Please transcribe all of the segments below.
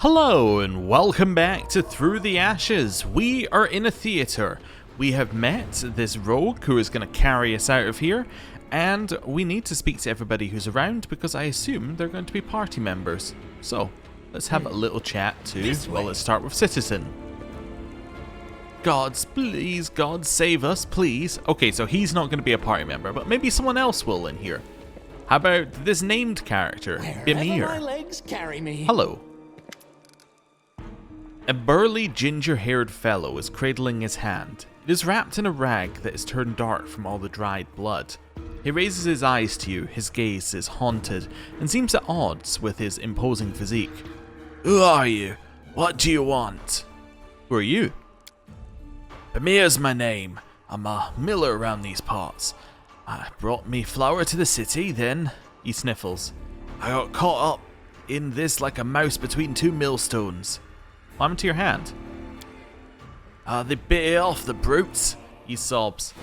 Hello and welcome back to Through the Ashes. We are in a theater. We have met this rogue who is going to carry us out of here, and we need to speak to everybody who's around because I assume they're going to be party members. So, let's have a little chat too. Well, let's start with Citizen. Gods, please, God save us, please. Okay, so he's not going to be a party member, but maybe someone else will in here. How about this named character, Bimir? My legs carry me. Hello. A burly, ginger-haired fellow is cradling his hand. It is wrapped in a rag that is turned dark from all the dried blood. He raises his eyes to you, his gaze is haunted, and seems at odds with his imposing physique. Who are you? What do you want? Who are you? Bimir's my name. I'm a miller around these parts. I brought me flour to the city, then... He sniffles. I got caught up in this like a mouse between two millstones. What happened to your hand? They bit it off, the brutes. He sobs.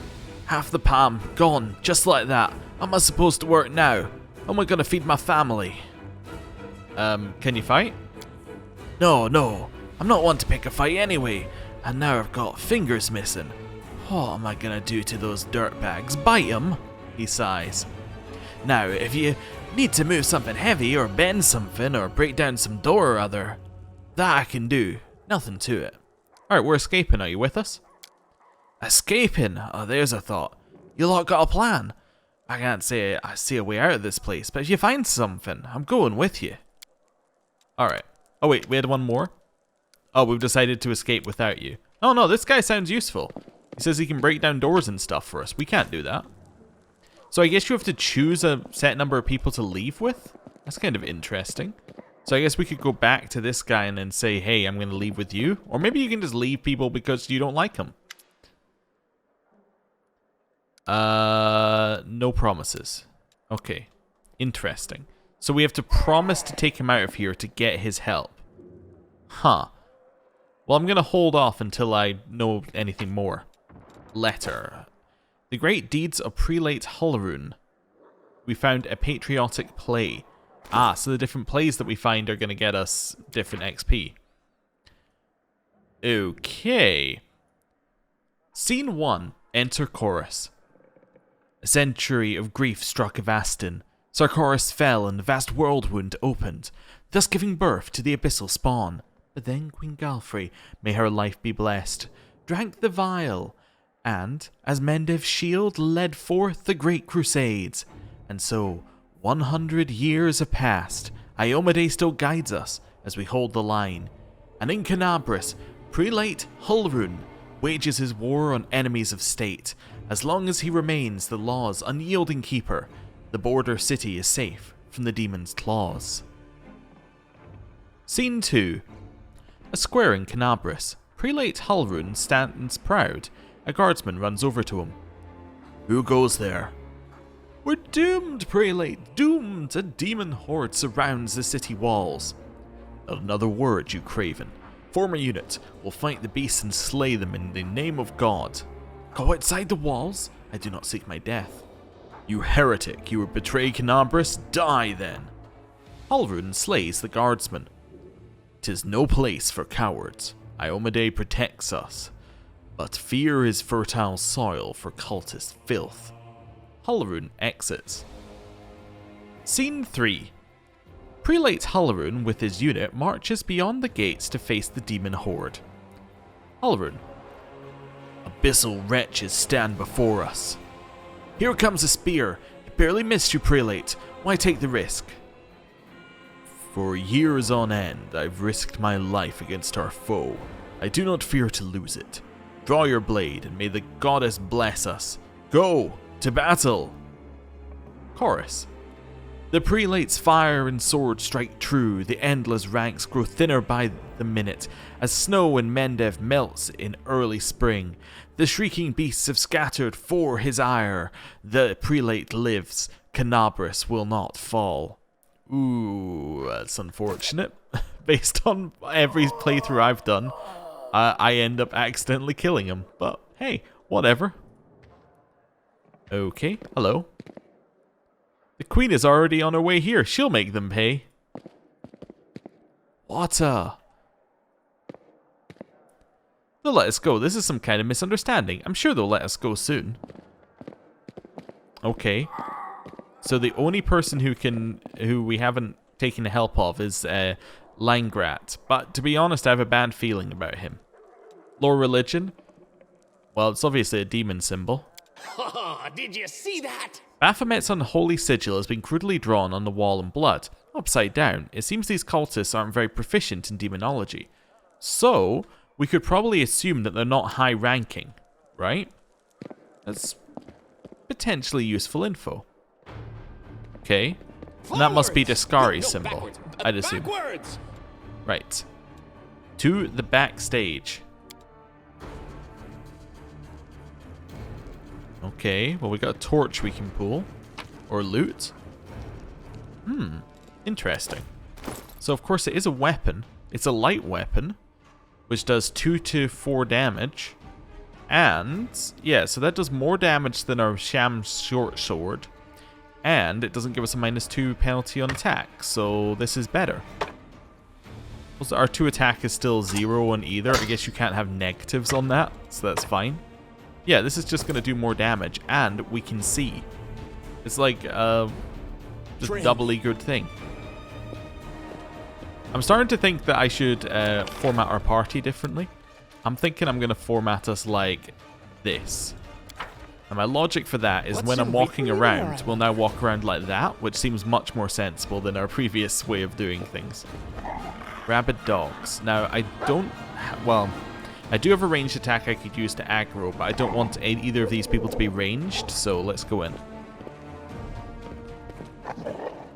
Half the palm, gone, just like that. How am I supposed to work now? How am I gonna feed my family? Can you fight? No. I'm not one to pick a fight anyway. And now I've got fingers missing. What am I gonna do to those dirtbags? Bite them? He sighs. Now, if you need to move something heavy, or bend something, or break down some door or other, that I can do. Nothing to it. Alright, we're escaping. Are you with us? Escaping? Oh, there's a thought. You lot got a plan. I can't say I see a way out of this place, but if you find something, I'm going with you. Alright. Oh wait, we had one more? Oh, we've decided to escape without you. Oh no, this guy sounds useful. He says he can break down doors and stuff for us. We can't do that. So I guess you have to choose a set number of people to leave with? That's kind of interesting. So I guess we could go back to this guy and then say, hey, I'm going to leave with you. Or maybe you can just leave people because you don't like them. No promises. Okay. Interesting. So we have to promise to take him out of here to get his help. Huh. Well, I'm going to hold off until I know anything more. Letter. The great deeds of Prelate Golarion. We found a patriotic play. Ah, so the different plays that we find are going to get us different XP. Okay. Scene 1. Enter chorus. A century of grief struck Avastin. Sarkoris fell and the vast Worldwound opened, thus giving birth to the abyssal spawn. But then Queen Galfrey, may her life be blessed, drank the vial, and, as Mendev's shield, led forth the great Crusades. And so, 100 years have passed. Iomedae still guides us as we hold the line. And in Canabris, Prelate Golarion wages his war on enemies of state. As long as he remains the law's unyielding keeper, the border city is safe from the demon's claws. Scene 2. A square in Canabris. Prelate Golarion stands proud. A guardsman runs over to him. Who goes there? We're doomed, Prelate, doomed! A demon horde surrounds the city walls. Not another word, you craven. Form a unit. We'll fight the beasts and slay them in the name of God. Go outside the walls? I do not seek my death. You heretic, you would betray Canabris? Die then! Golarion slays the guardsman. 'Tis no place for cowards. Iomedae protects us. But fear is fertile soil for cultist filth. Golarion exits. Scene 3. Prelate Golarion with his unit marches beyond the gates to face the demon horde. Golarion. Abyssal wretches stand before us. Here comes a spear. It barely missed you, Prelate. Why take the risk? For years on end, I've risked my life against our foe. I do not fear to lose it. Draw your blade, and may the goddess bless us. Go! To battle! Chorus. The prelate's fire and sword strike true, the endless ranks grow thinner by the minute, as snow in Mendev melts in early spring. The shrieking beasts have scattered for his ire. The prelate lives, Canabris will not fall. Ooh, that's unfortunate. Based on every playthrough I've done, I end up accidentally killing him, but hey, whatever. Okay, hello. The queen is already on her way here. She'll make them pay. Water. They'll let us go. This is some kind of misunderstanding. I'm sure they'll let us go soon. Okay. So the only person who we haven't taken the help of is Langrat. But to be honest, I have a bad feeling about him. Lore religion? Well, it's obviously a demon symbol. Oh, did you see that? Baphomet's unholy sigil has been crudely drawn on the wall in blood, upside down. It seems these cultists aren't very proficient in demonology. So, we could probably assume that they're not high ranking, right? That's potentially useful info. Okay. And that must be Deskari's symbol, I'd assume. Backwards. Right. To the backstage. Okay, well we got a torch we can pull. Or loot. Interesting. So of course it is a weapon. It's a light weapon. Which does 2 to 4 damage. And, yeah, so that does more damage than our sham short sword. And it doesn't give us a -2 penalty on attack. So this is better. Also, our 2 attack is still 0 on either. I guess you can't have negatives on that. So that's fine. Yeah, this is just going to do more damage. And we can see. It's like just a doubly good thing. I'm starting to think that I should format our party differently. I'm thinking I'm going to format us like this. And my logic for that is when I'm walking around, we'll now walk around like that, which seems much more sensible than our previous way of doing things. Rabid dogs. Now, I don't... Well, I do have a ranged attack I could use to aggro, but I don't want either of these people to be ranged, so let's go in.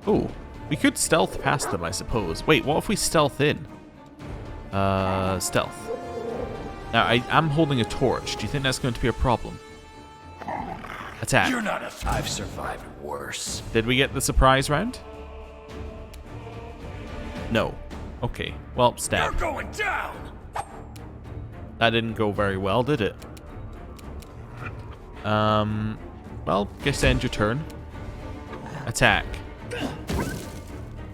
Oh, we could stealth past them, I suppose. Wait, what if we stealth in? Stealth. Now, I am holding a torch. Do you think that's going to be a problem? Attack. You're not a... I've survived worse. Did we get the surprise round? No. Okay. Well, stab. You're going down. That didn't go very well, did it? Well, guess end your turn. Attack.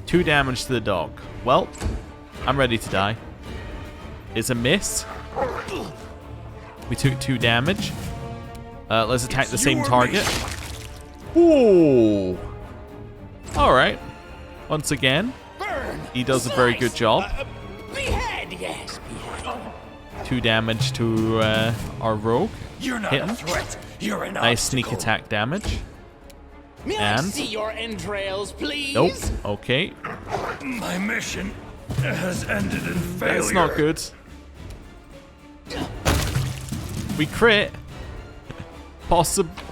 2 damage to the dog. Well, I'm ready to die. It's a miss. We took 2 damage. Let's attack the same target. Ooh. Alright. Once again, he does a very good job. Behead, yes, behead. 2 damage to our rogue. You're not Hit a him. threat. You're an Nice sneak obstacle. attack damage. May I And... see your entrails, please? Nope. Okay. My mission has ended in failure. That's not good. We crit.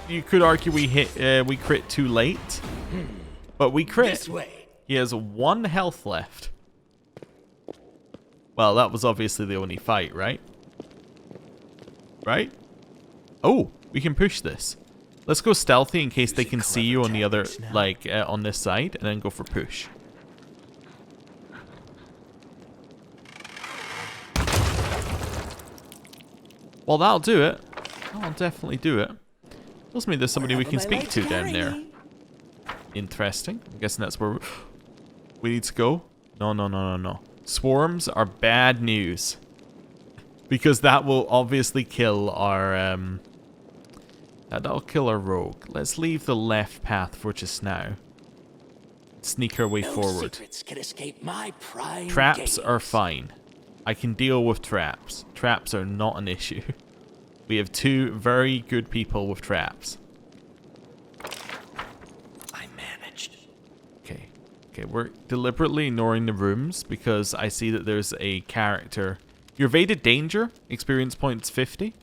You could argue we crit too late. But we crit. This way. He has 1 health left. Well, that was obviously the only fight, right? Right? Oh, we can push this. Let's go stealthy in case they can see you on the other, like, on this side, and then go for push. Well, that'll do it. That'll definitely do it. Tells me there's somebody we can speak to down there. Interesting. I'm guessing that's where we need to go. No. Swarms are bad news. Because that will obviously kill our, that'll kill our rogue. Let's leave the left path for just now. Sneak our way forward. Secrets can escape my prying Traps gaze. are fine. I can deal with traps. Traps are not an issue. We have 2 very good people with traps. I managed. Okay, we're deliberately ignoring the rooms because I see that there's a character. You evaded danger, experience points 50.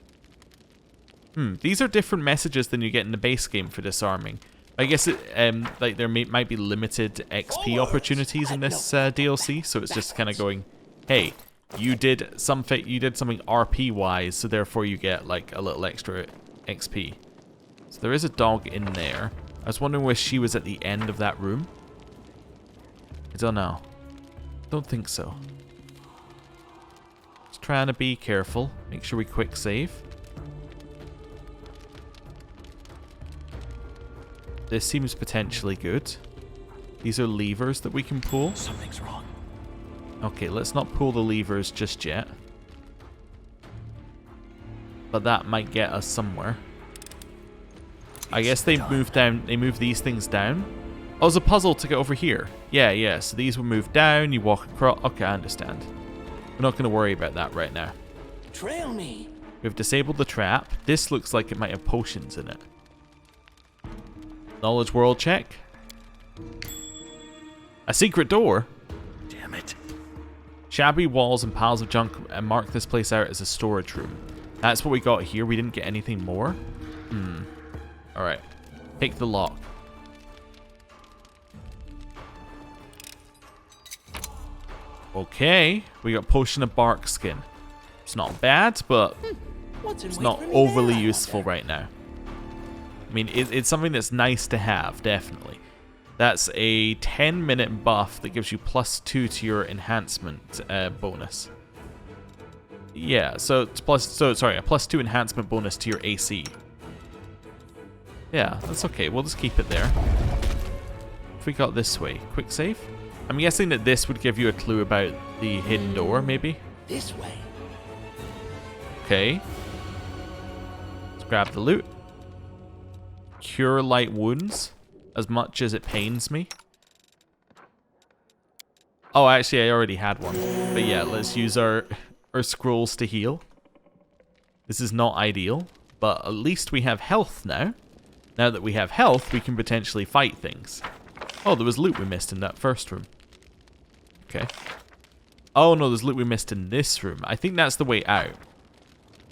These are different messages than you get in the base game for disarming. I guess like there might be limited XP opportunities in this DLC, so it's just kind of going, hey, you did something RP wise, so therefore you get like a little extra XP. So there is a dog in there. I was wondering where she was at the end of that room. I don't know. Don't think so. Just trying to be careful. Make sure we quick save. This seems potentially good. These are levers that we can pull. Something's wrong. Okay, let's not pull the levers just yet. But that might get us somewhere. I guess they moved down. They moved these things down. Oh, it's a puzzle to get over here. Yeah. So these will move down. You walk across. Okay, I understand. We're not going to worry about that right now. Trail me. We've disabled the trap. This looks like it might have potions in it. Knowledge world check. A secret door. Damn it. Shabby walls and piles of junk mark this place out as a storage room. That's what we got here. We didn't get anything more. Alright. Pick the lock. Okay. We got potion of bark skin. It's not bad, but it's not overly useful right now. I mean, it's something that's nice to have, definitely. That's a 10-minute buff that gives you +2 to your enhancement bonus. Yeah, so it's a +2 enhancement bonus to your AC. Yeah, that's okay. We'll just keep it there. If we got this way, quick save. I'm guessing that this would give you a clue about the hidden door, maybe. This way. Okay. Let's grab the loot. Cure light wounds, as much as it pains me. Oh, actually, I already had one. But yeah, let's use our scrolls to heal. This is not ideal, but at least we have health now. Now that we have health, we can potentially fight things. Oh, there was loot we missed in that first room. Okay. Oh no, there's loot we missed in this room. I think that's the way out.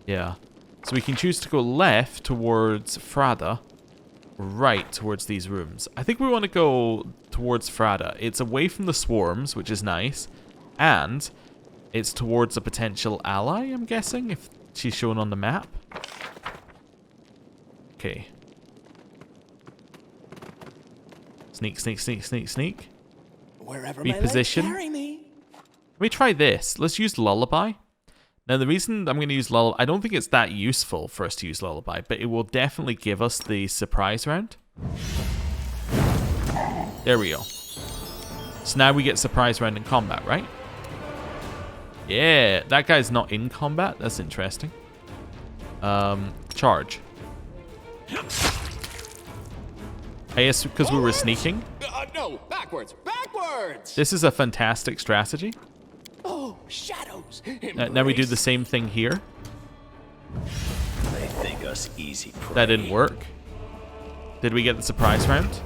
Yeah. So we can choose to go left towards Frada, right towards these rooms. I think we want to go towards Frada. It's away from the swarms, which is nice, and it's towards a potential ally, I'm guessing, if she's shown on the map. Okay. Sneak, sneak, sneak, sneak, sneak. Wherever Reposition. my legs carry me. Let me try this. Let's use Lullaby. Now, the reason I'm going to use Lullaby, I don't think it's that useful for us to use Lullaby, but it will definitely give us the surprise round. There we go. So now we get surprise round in combat, right? Yeah, that guy's not in combat. That's interesting. Charge. I guess because we were sneaking. No, backwards. This is a fantastic strategy. Oh, shadows. Now we do the same thing here. They think us easy prey. That didn't work. Did we get the surprise round?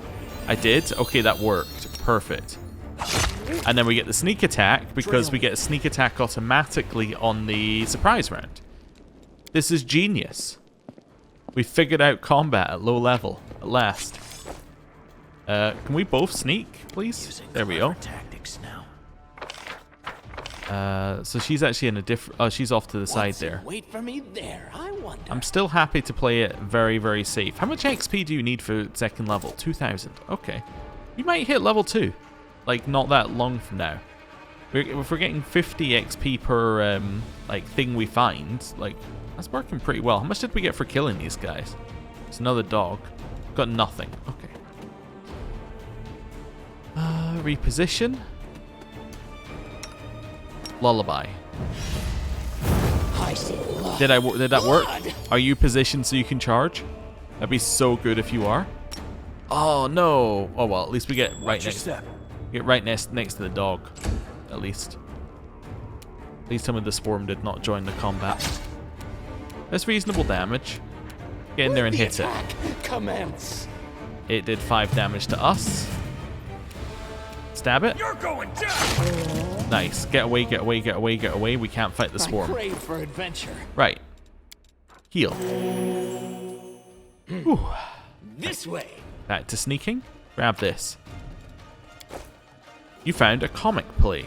I did. Okay, that worked. Perfect. And then we get the sneak attack because we get a sneak attack automatically on the surprise round. This is genius. We figured out combat at low level at last. Can we both sneak, please? There we go. Tactics now. So she's actually in a different... Oh, she's off to the side there. Wait for me there. I wonder. I'm still happy to play it very, very safe. How much XP do you need for second level? 2,000. Okay. We might hit level 2. Like, not that long from now. If we're getting 50 XP per, like, thing we find, like, that's working pretty well. How much did we get for killing these guys? It's another dog. Got nothing. Okay. Reposition. Lullaby. Did that work? Are you positioned so you can charge? That'd be so good if you are. Oh no. Oh well, at least we get right next. Get right next to the dog. At least. Please tell me the swarm did not join the combat. That's reasonable damage. Get in there and hit it. Commence. It did 5 damage to us. Stab it. You're going down. Nice. Get away, get away, get away, get away. We can't fight the swarm. I crave for adventure. Right. Heal. Whew. This way. Back to sneaking. Grab this. You found a comic play.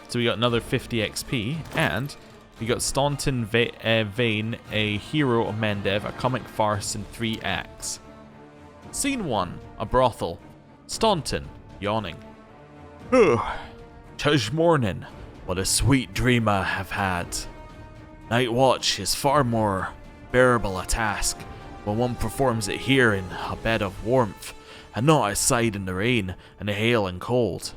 So we got another 50 XP. And we got Staunton Vane, a hero of Mendev, a comic farce in 3 acts. Scene 1. A brothel. Staunton, yawning. 'Tis morning. What a sweet dream I have had. Night watch is far more bearable a task when one performs it here in a bed of warmth, and not outside in the rain and the hail and cold.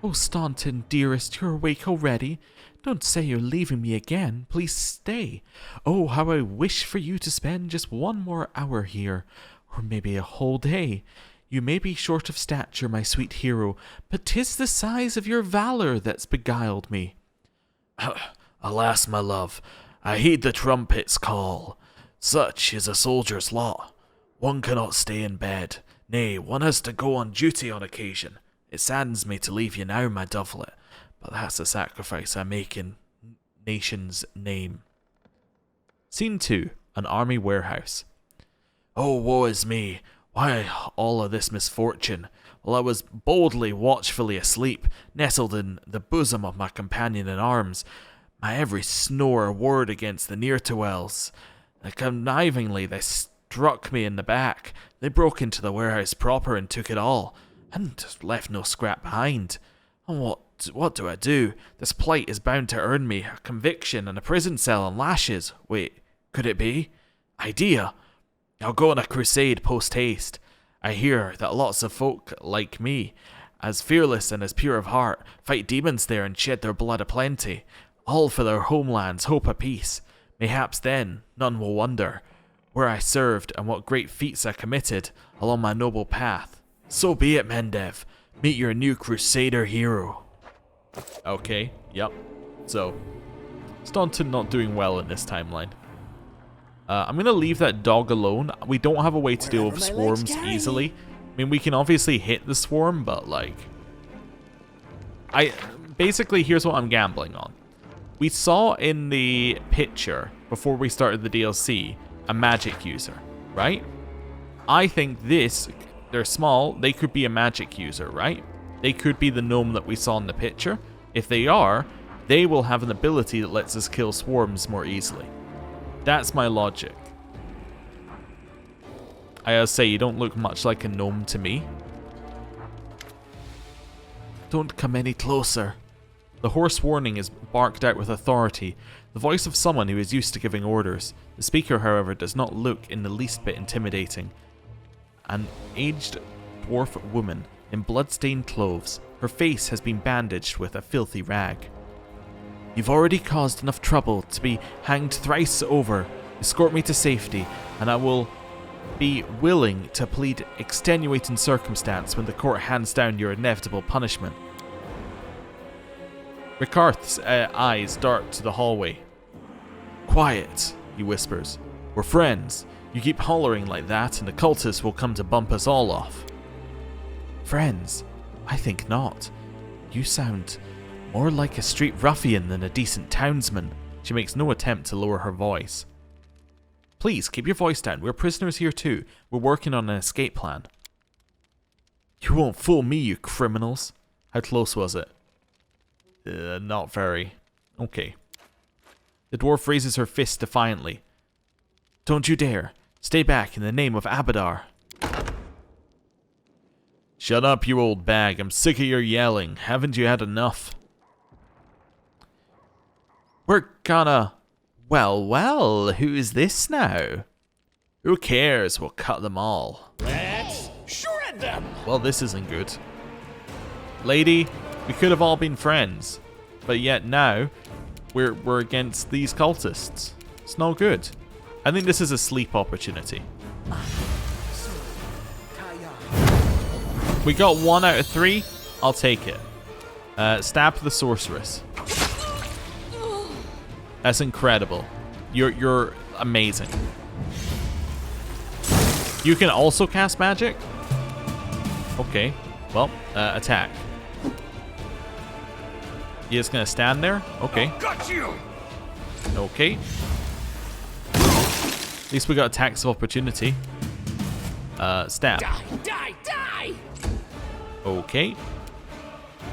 Oh, Staunton, dearest, you're awake already. Don't say you're leaving me again. Please stay. Oh, how I wish for you to spend just one more hour here, or maybe a whole day. You may be short of stature, my sweet hero, but 'tis the size of your valor that's beguiled me. Alas, my love, I heed the trumpet's call. Such is a soldier's lot. One cannot stay in bed. Nay, one has to go on duty on occasion. It saddens me to leave you now, my dovelet, but that's the sacrifice I make in nation's name. Scene 2. An army warehouse. Oh, woe is me! Why all of this misfortune? While I was boldly, watchfully asleep, nestled in the bosom of my companion in arms, my every snore warred against the ne'er-to-wells. Connivingly they struck me in the back. They broke into the warehouse proper and took it all, and left no scrap behind. And what do I do? This plight is bound to earn me a conviction and a prison cell and lashes. Wait, could it be? Idea! I'll go on a crusade post-haste. I hear that lots of folk like me, as fearless and as pure of heart, fight demons there and shed their blood aplenty, all for their homelands hope a peace. Mayhaps then none will wonder where I served and what great feats I committed along my noble path. So be it, Mendev. Meet your new crusader hero. Okay, yep. So, Staunton not doing well in this timeline. I'm going to leave that dog alone. We don't have a way to deal with swarms easily. I mean, we can obviously hit the swarm, but like... Basically, here's what I'm gambling on. We saw in the picture, before we started the DLC, a magic user, right? I think they're small, they could be a magic user, right? They could be the gnome that we saw in the picture. If they are, they will have an ability that lets us kill swarms more easily. That's my logic. I gotta say, you don't look much like a gnome to me. Don't come any closer. The hoarse warning is barked out with authority, the voice of someone who is used to giving orders. The speaker, however, does not look in the least bit intimidating. An aged dwarf woman in blood-stained clothes. Her face has been bandaged with a filthy rag. You've already caused enough trouble to be hanged thrice over. Escort me to safety, and I will be willing to plead extenuating circumstance when the court hands down your inevitable punishment. Ricarth's eyes dart to the hallway. Quiet, he whispers. We're friends. You keep hollering like that, and the cultists will come to bump us all off. Friends? I think not. You sound more like a street ruffian than a decent townsman. She makes no attempt to lower her voice. Please, keep your voice down. We're prisoners here too. We're working on an escape plan. You won't fool me, you criminals. How close was it? Not very. Okay. The dwarf raises her fist defiantly. Don't you dare. Stay back in the name of Abadar. Shut up, you old bag. I'm sick of your yelling. Haven't you had enough? We're gonna... Well, who is this now? Who cares? We'll cut them all. Let's shred them! Well, this isn't good. Lady, we could have all been friends. But yet now, we're against these cultists. It's not good. I think this is a sleep opportunity. We got 1 out of 3. I'll take it. Stab the sorceress. That's incredible. You're amazing. You can also cast magic? Okay. Well, attack. You're just gonna stand there? Okay. Got you! Okay. At least we got attacks of opportunity. Stab. Die! Okay.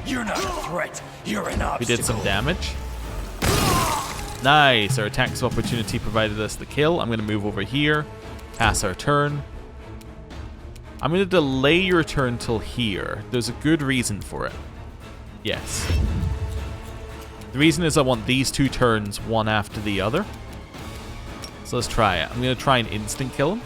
You're not a threat. You're an obstacle. We did some damage. Nice. Our attacks of opportunity provided us the kill. I'm going to move over here. Pass our turn. I'm going to delay your turn till here. There's a good reason for it. Yes. The reason is I want these 2 turns, one after the other. So let's try it. I'm going to try and instant kill him.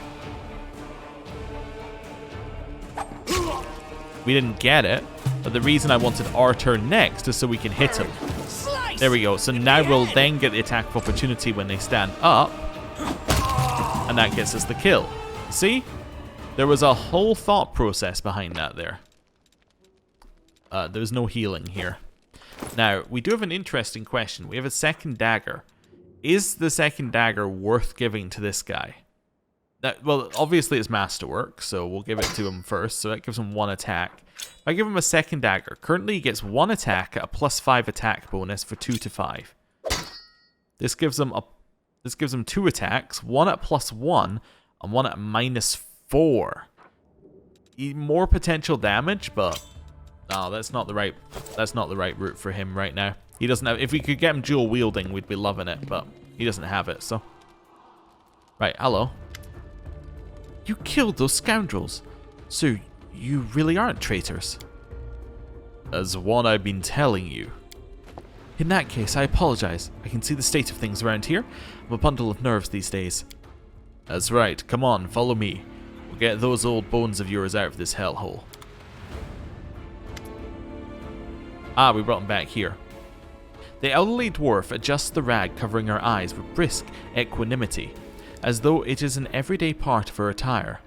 We didn't get it. But the reason I wanted our turn next is so we can hit him. Slice! There we go. So now we'll then get the attack of opportunity when they stand up. And that gets us the kill. See? There was a whole thought process behind that there. There's no healing here. Now, we do have an interesting question. We have a second dagger. Is the second dagger worth giving to this guy? Well, obviously it's masterwork, so we'll give it to him first. So that gives him 1 attack. If I give him a second dagger, currently he gets 1 attack at a +5 attack bonus for 2 to 5. This gives him 2 attacks, 1 at +1 and 1 at -4. More potential damage, but no, that's not the right route for him right now. He doesn't have. If we could get him dual wielding, we'd be loving it, but he doesn't have it. So, right, hello. You killed those scoundrels, so you really aren't traitors. As what I've been telling you. In that case, I apologize. I can see the state of things around here. I'm a bundle of nerves these days. That's right. Come on, follow me. We'll get those old bones of yours out of this hellhole. Ah, we brought him back here. The elderly dwarf adjusts the rag covering her eyes with brisk equanimity, as though it is an everyday part of her attire.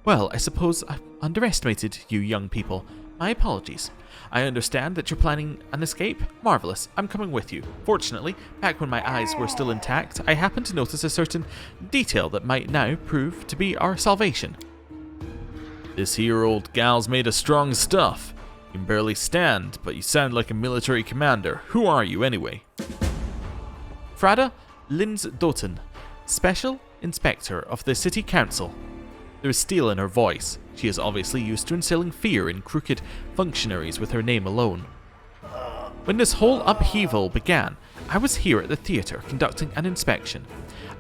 Well, I suppose I've underestimated you young people. My apologies. I understand that you're planning an escape? Marvelous. I'm coming with you. Fortunately, back when my eyes were still intact, I happened to notice a certain detail that might now prove to be our salvation. This here old gal's made of strong stuff. You can barely stand, but you sound like a military commander. Who are you, anyway? Frada Linsdoten, Special Inspector of the City Council. There is steel in her voice. She is obviously used to instilling fear in crooked functionaries with her name alone. When this whole upheaval began, I was here at the theatre conducting an inspection.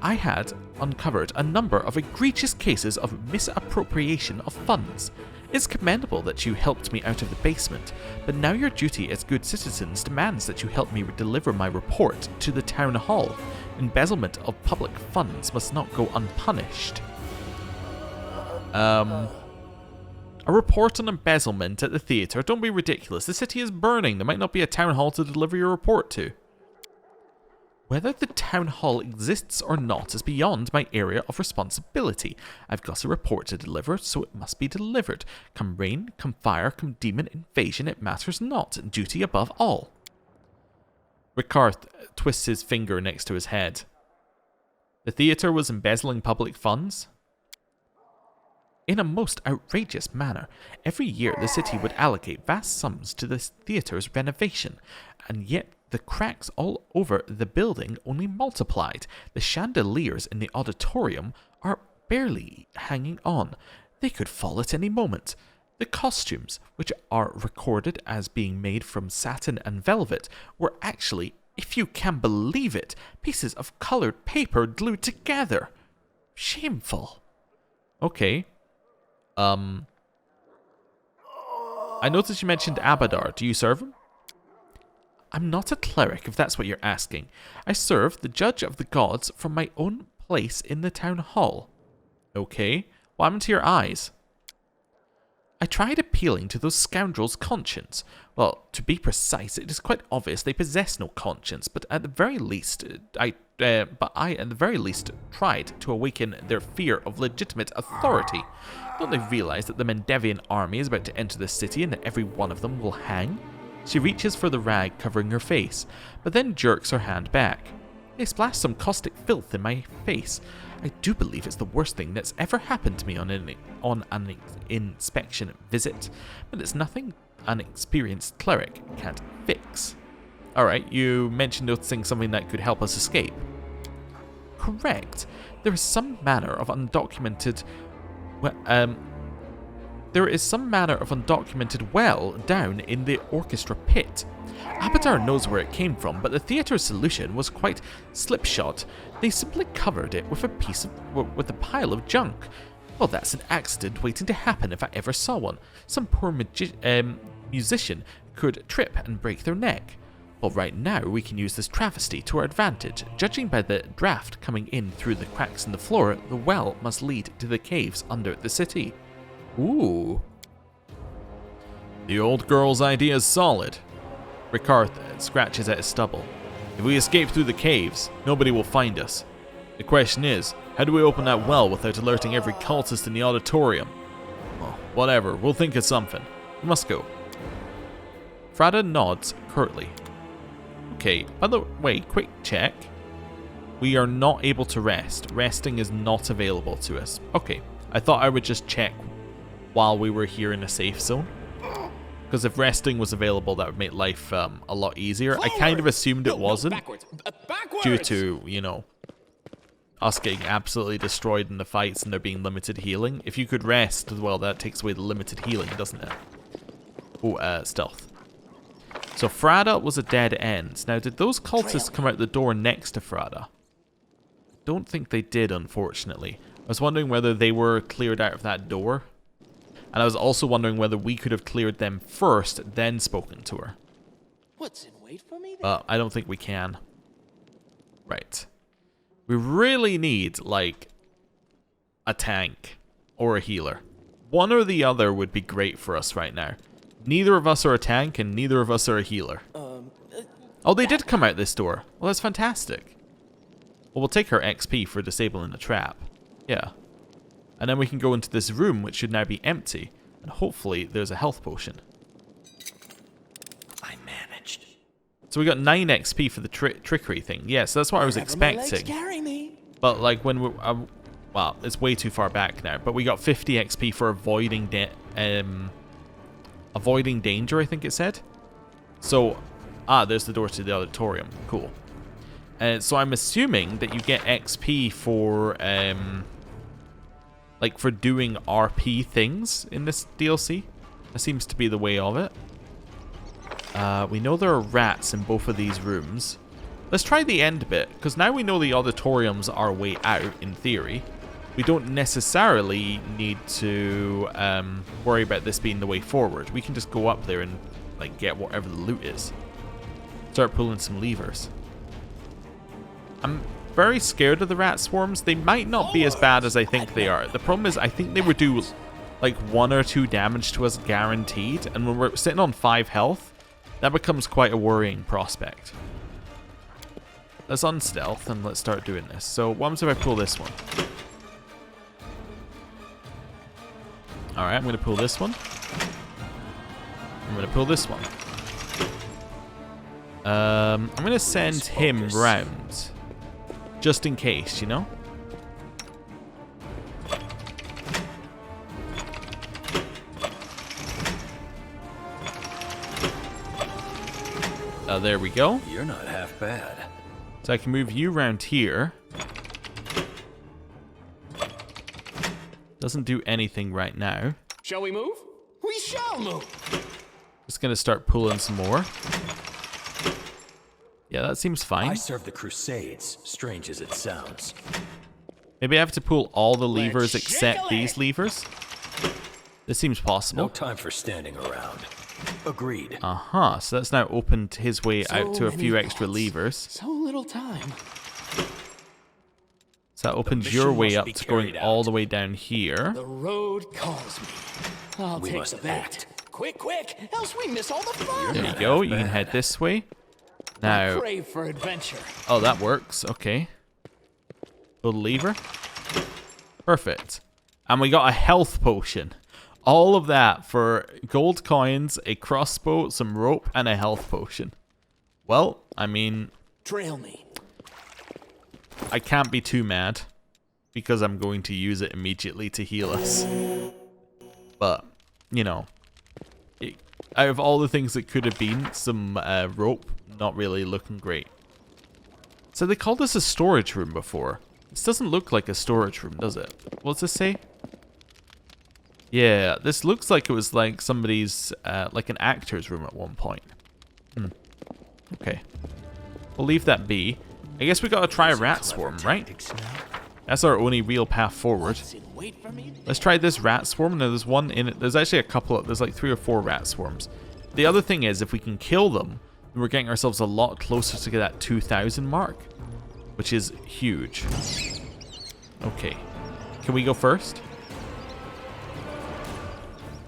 I had uncovered a number of egregious cases of misappropriation of funds. It's commendable that you helped me out of the basement, but now your duty as good citizens demands that you help me deliver my report to the town hall. Embezzlement of public funds must not go unpunished. A report on embezzlement at the theatre? Don't be ridiculous. The city is burning. There might not be a town hall to deliver your report to. Whether the town hall exists or not is beyond my area of responsibility. I've got a report to deliver, so it must be delivered. Come rain, come fire, come demon invasion, it matters not. Duty above all. Rickarth twists his finger next to his head. The theatre was embezzling public funds? In a most outrageous manner. Every year the city would allocate vast sums to the theatre's renovation, and yet the cracks all over the building only multiplied. The chandeliers in the auditorium are barely hanging on. They could fall at any moment. The costumes, which are recorded as being made from satin and velvet, were actually, if you can believe it, pieces of coloured paper glued together. Shameful. Okay. I noticed you mentioned Abadar. Do you serve him? I'm not a cleric, if that's what you're asking. I serve the judge of the gods from my own place in the town hall. Okay. What happened to your eyes? I tried appealing to those scoundrels' conscience. Well, to be precise, it is quite obvious they possess no conscience, but at the very least, I at the very least tried to awaken their fear of legitimate authority. Don't they realize that the Mendevian army is about to enter the city and that every one of them will hang? She reaches for the rag covering her face, but then jerks her hand back. They splash some caustic filth in my face. I do believe it's the worst thing that's ever happened to me on an inspection visit, but it's nothing an experienced cleric can't fix. Alright, you mentioned noticing something that could help us escape. Correct. There is some manner of undocumented well down in the orchestra pit. Abadar knows where it came from, but the theatre's solution was quite slipshod. They simply covered it with a pile of junk. Well, that's an accident waiting to happen if I ever saw one. Some poor musician could trip and break their neck. Well, right now we can use this travesty to our advantage. Judging by the draft coming in through the cracks in the floor, the well must lead to the caves under the city. Ooh. The old girl's idea is solid. Ricard scratches at his stubble. If we escape through the caves, nobody will find us. The question is, how do we open that well without alerting every cultist in the auditorium? Well, whatever, we'll think of something. We must go. Frada nods curtly. Okay, by the way, quick check. We are not able to rest. Resting is not available to us. Okay, I thought I would just check while we were here in a safe zone. Because if resting was available, that would make life a lot easier. I kind of assumed it wasn't. Due to, you know, us getting absolutely destroyed in the fights and there being limited healing. If you could rest, well, that takes away the limited healing, doesn't it? Oh, stealth. So Frada was a dead end. Now, did those cultists come out the door next to Frada? Don't think they did, unfortunately. I was wondering whether they were cleared out of that door. And I was also wondering whether we could have cleared them first, then spoken to her. What's in wait for me? But I don't think we can. Right. We really need, like, a tank or a healer. One or the other would be great for us right now. Neither of us are a tank and neither of us are a healer. Oh, they did come out this door. Well, that's fantastic. Well, we'll take our XP for disabling the trap. Yeah. And then we can go into this room, which should now be empty. And hopefully there's a health potion. I managed. So we got 9 XP for the trickery thing. Yes, yeah, so that's what I was expecting. Carry me. But like when we... well, it's way too far back now. But we got 50 XP for avoiding danger, I think it said. So, there's the door to the auditorium. Cool. So I'm assuming that you get XP for... like for doing RP things in this DLC. That seems to be the way of it. We know there are rats in both of these rooms. Let's try the end bit, because now we know the auditoriums are way out, in theory. We don't necessarily need to worry about this being the way forward. We can just go up there and like get whatever the loot is. Start pulling some levers. I'm very scared of the rat swarms. They might not be as bad as I think they are. The problem is I think they would do like 1 or 2 damage to us guaranteed, and when we're sitting on 5 health, that becomes quite a worrying prospect. Let's unstealth and let's start doing this. So what happens if I pull this one? Alright, I'm going to pull this one. I'm going to pull this one. I'm going to send him round. Just in case, you know? There we go. You're not half bad. So I can move you around here. Doesn't do anything right now. Shall we move? We shall move. Just gonna start pulling some more. Yeah, that seems fine. I serve the Crusades, strange as it sounds. Maybe I have to pull all the levers Let's except shake these it. levers. This seems possible. No time for standing around. Agreed. So that's now opened his way out to a many few extra thoughts. levers. So little time. So that opens mission your way must up be to going carried all out. the way down here. The road calls me. I'll We take must the bait. act. Quick, else we miss all the fun. There you go. You can head this way. Now, Crave for adventure. oh, that works. Okay. Pull the lever. Perfect. And we got a health potion. All of that for gold coins, a crossbow, some rope, and a health potion. Well, I mean, Trail me. I can't be too mad because I'm going to use it immediately to heal us. But, you know, out of all the things that could have been, some rope, not really looking great. So they called this a storage room before. This doesn't look like a storage room, does it? What's this say? Yeah, this looks like it was like somebody's, like an actor's room at one point. Okay. We'll leave that be. I guess we gotta try a rat swarm, right? That's our only real path forward. What's in wait for me? Let's try this rat swarm. Now there's one in it. There's actually a couple. There's like 3 or 4 rat swarms. The other thing is, if we can kill them, then we're getting ourselves a lot closer to that 2,000 mark, which is huge. Okay. Can we go first?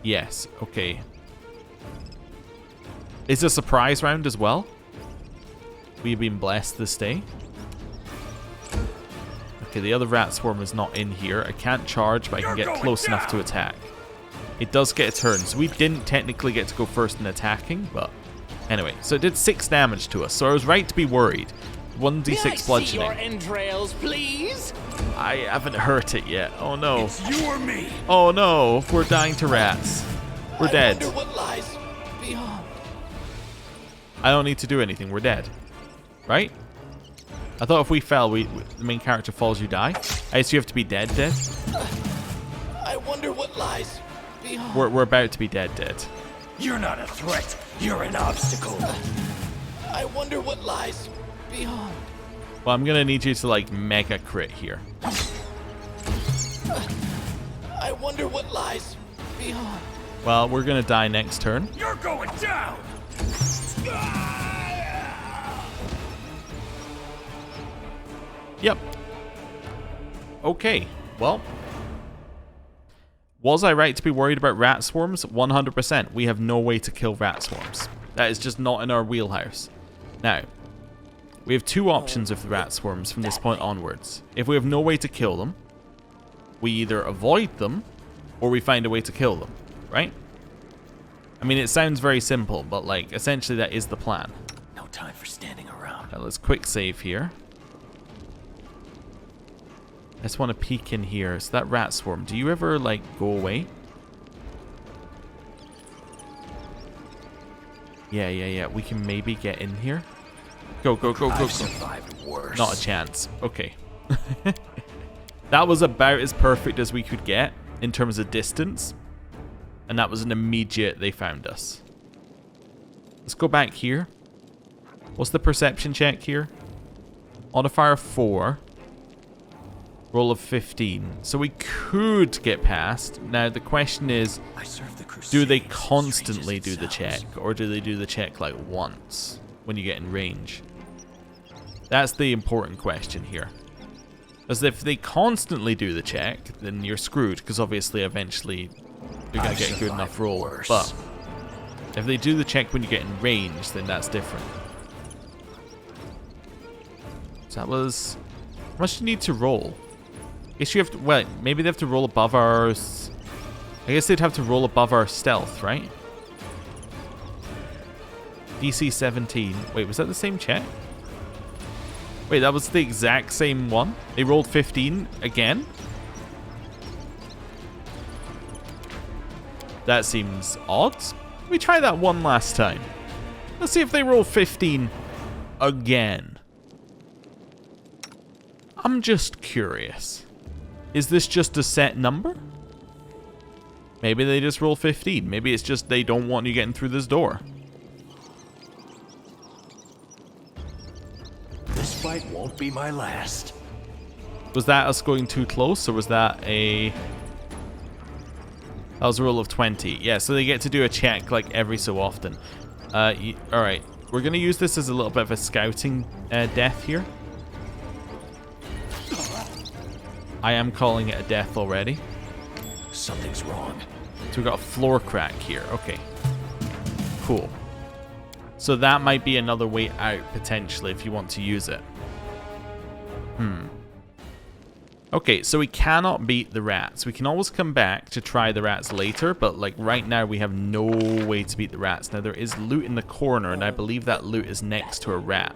Yes. Okay. It's a surprise round as well. We've been blessed this day. Okay, the other rat swarm is not in here. I can't charge, but I can get close enough to attack. It does get a turn, so we didn't technically get to go first in attacking, but anyway. So it did 6 damage to us, so I was right to be worried. 1d6 bludgeoning. Your entrails, please. I haven't hurt it yet. Oh no. It's you or me. Oh no, we're dying to rats. We're dead. I wonder what lies beyond. I don't need to do anything. We're dead. Right? I thought if we fell, the main character falls, you die. I guess you have to be dead. I wonder what lies beyond. We're about to be dead. You're not a threat. You're an obstacle. I wonder what lies beyond. Well, I'm gonna need you to like mega crit here. I wonder what lies beyond. Well, we're gonna die next turn. You're going down. Yep. Okay, well. Was I right to be worried about rat swarms? 100%. We have no way to kill rat swarms. That is just not in our wheelhouse. Now, we have 2 options with the rat swarms from this point onwards. If we have no way to kill them, we either avoid them, or we find a way to kill them, right? I mean, it sounds very simple, but like, essentially that is the plan. No time for standing around. Now, let's quick save here. I just want to peek in here. So that rat swarm, do you ever, like, go away? Yeah. We can maybe get in here. Go. I've survived worse. Not a chance. Okay. That was about as perfect as we could get in terms of distance. And that was an immediate they found us. Let's go back here. What's the perception check here? Modifier 4. Roll of 15. So we could get past. Now the question is, I serve the Crusades, do they constantly strange do as it the check? sounds. Or do they do the check like once when you get in range? That's the important question here. As if they constantly do the check, then you're screwed, because obviously eventually you're going to get a good enough roll. Worse. But if they do the check when you get in range, then that's different. So that was... How much do you need to roll? I guess you have to... Well, maybe they have to roll above our... I guess they'd have to roll above our stealth, right? DC 17. Wait, was that the same check? Wait, that was the exact same one? They rolled 15 again? That seems odd. Let me try that one last time. Let's see if they roll 15 again. I'm just curious. Is this just a set number? Maybe they just roll 15. Maybe it's just they don't want you getting through this door. This fight won't be my last. Was that us going too close, or was that a... That was a roll of 20. Yeah, so they get to do a check like every so often. Alright, we're going to use this as a little bit of a scouting death here. I am calling it a death already. Something's wrong. So we've got a floor crack here. Okay. Cool. So that might be another way out, potentially, if you want to use it. Okay, so we cannot beat the rats. We can always come back to try the rats later, but like right now we have no way to beat the rats. Now there is loot in the corner, and I believe that loot is next to a rat.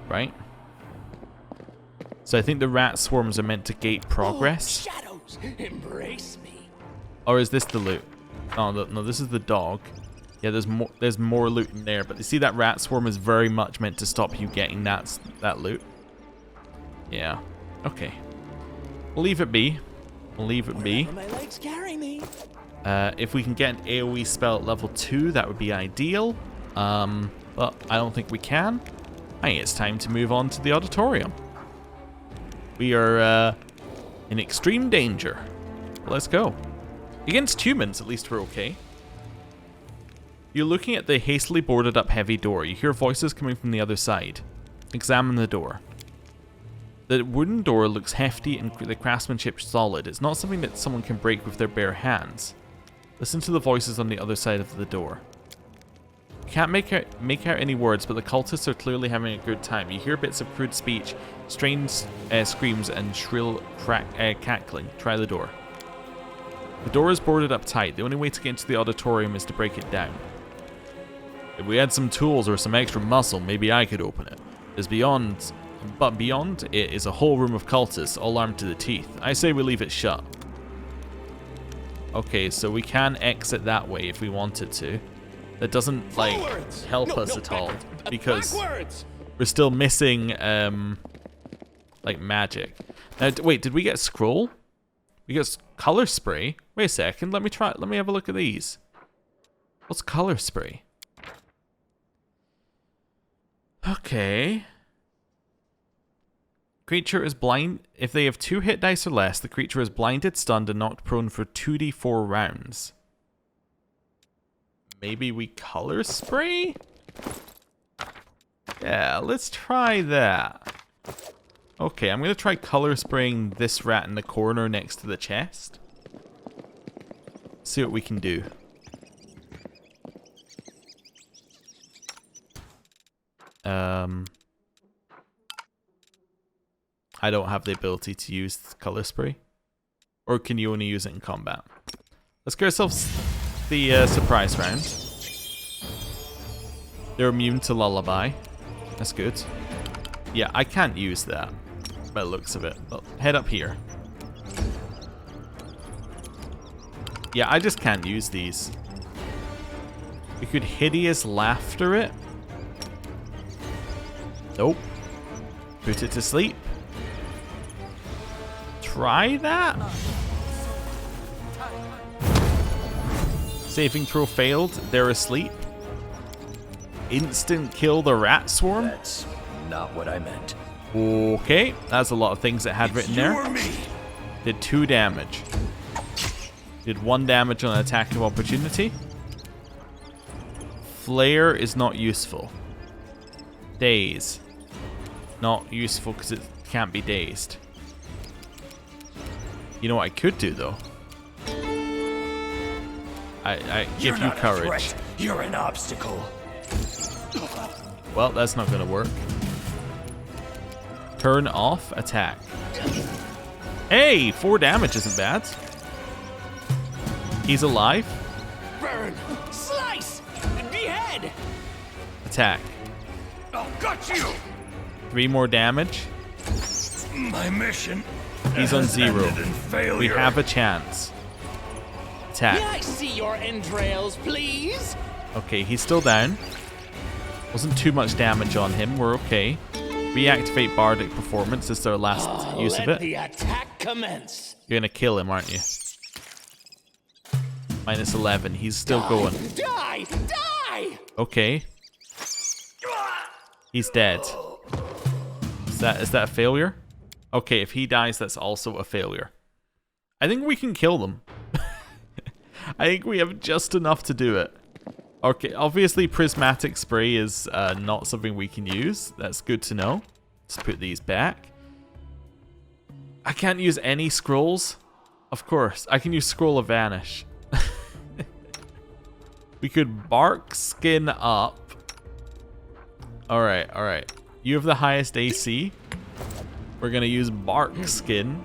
Right? So I think the rat swarms are meant to gate progress. Oh, shadows, embrace me. Or is this the loot? Oh, no, this is the dog. Yeah, there's more loot in there, but you see that rat swarm is very much meant to stop you getting that loot. Yeah. Okay. We'll leave it be. We'll leave it be. Wherever my legs carry me. If we can get an AoE spell at level 2, that would be ideal. But I don't think we can. I think it's time to move on to the auditorium. We are in extreme danger. Let's go. Against humans, at least we're okay. You're looking at the hastily boarded up heavy door. You hear voices coming from the other side. Examine the door. The wooden door looks hefty and the craftsmanship solid. It's not something that someone can break with their bare hands. Listen to the voices on the other side of the door. You can't make out any words, but the cultists are clearly having a good time. You hear bits of crude speech, strange screams, and shrill cackling. Try the door. The door is boarded up tight. The only way to get into the auditorium is to break it down. If we had some tools or some extra muscle, maybe I could open it. But beyond it is a whole room of cultists, all armed to the teeth. I say we leave it shut. Okay, so we can exit that way if we wanted to. That doesn't, like, help us at all, because we're still missing, like, magic. Now, wait, did we get scroll? We got color spray? Wait a second, let me have a look at these. What's color spray? Okay. Creature is blind. If they have 2 hit dice or less, the creature is blinded, stunned, and knocked prone for 2d4 rounds. Maybe we color spray? Yeah, let's try that. Okay, I'm going to try color spraying this rat in the corner next to the chest. See what we can do. I don't have the ability to use color spray. Or can you only use it in combat? Let's get ourselves the surprise round. They're immune to lullaby. That's good. Yeah, I can't use that by the looks of it. But head up here. Yeah, I just can't use these. We could hideous laughter it. Nope. Put it to sleep. Try that. Saving throw failed. They're asleep. Instant kill the rat swarm. That's not what I meant. Okay, that's a lot of things it had written there. Did 2 damage. Did 1 damage on an attack of opportunity. Flare is not useful. Daze. Not useful because it can't be dazed. You know what I could do though? I give you courage. You're an obstacle. Well, that's not going to work. Turn off attack. Hey, 4 damage isn't bad. He's alive. Burn! Slice! Behead! Attack. I'll gut you. 3 more damage. My mission. He's on has 0. ended in failure. We have a chance. Attack. May I see your entrails, please? Okay, he's still down. Wasn't too much damage on him. We're okay. Reactivate Bardic Performance is their last use of Let it. the attack commence. You're gonna kill him, aren't you? Minus 11. He's still going. Die! Die! Okay. He's dead. Is that a failure? Okay, if he dies, that's also a failure. I think we can kill them. I think we have just enough to do it. Okay, obviously prismatic spray is not something we can use. That's good to know. Let's put these back. I can't use any scrolls. Of course, I can use Scroll of Vanish. We could bark skin up. Alright, alright. You have the highest AC. We're gonna use bark skin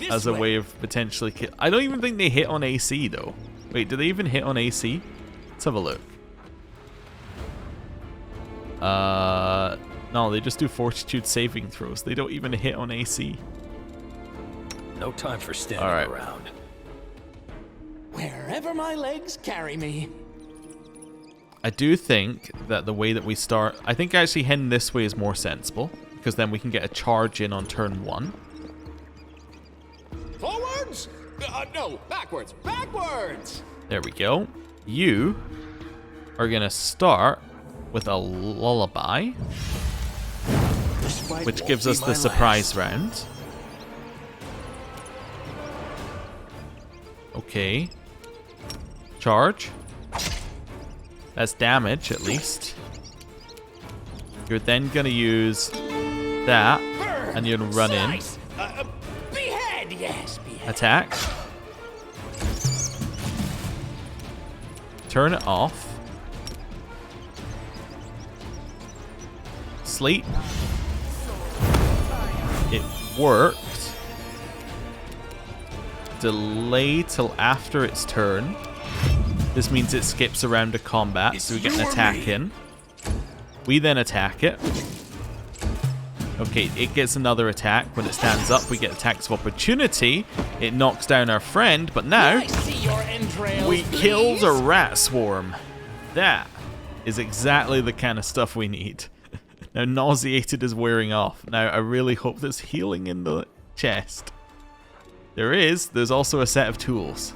as a way of potentially kill. I don't even think they hit on AC though. Wait, do they even hit on AC? Let's have a look. No, they just do fortitude saving throws. They don't even hit on AC. No time for standing around. Wherever my legs carry me. I do think that the way that we start... I think actually heading this way is more sensible, because then we can get a charge in on turn 1. Forwards? No, backwards. Backwards! There we go. You are going to start with a lullaby, which gives us the surprise round. Okay. Charge. That's damage, at least. You're then going to use that, and you're going to run in. Behead, yes, behead. Attack. Turn it off. Sleep. It worked. Delay till after its turn. This means it skips around to combat, so we get an attack in. We then attack it. Okay, it gets another attack. When it stands up, we get attacks of opportunity. It knocks down our friend, but now we killed a rat swarm. That is exactly the kind of stuff we need. Now, nauseated is wearing off. Now, I really hope there's healing in the chest. There is. There's also a set of tools.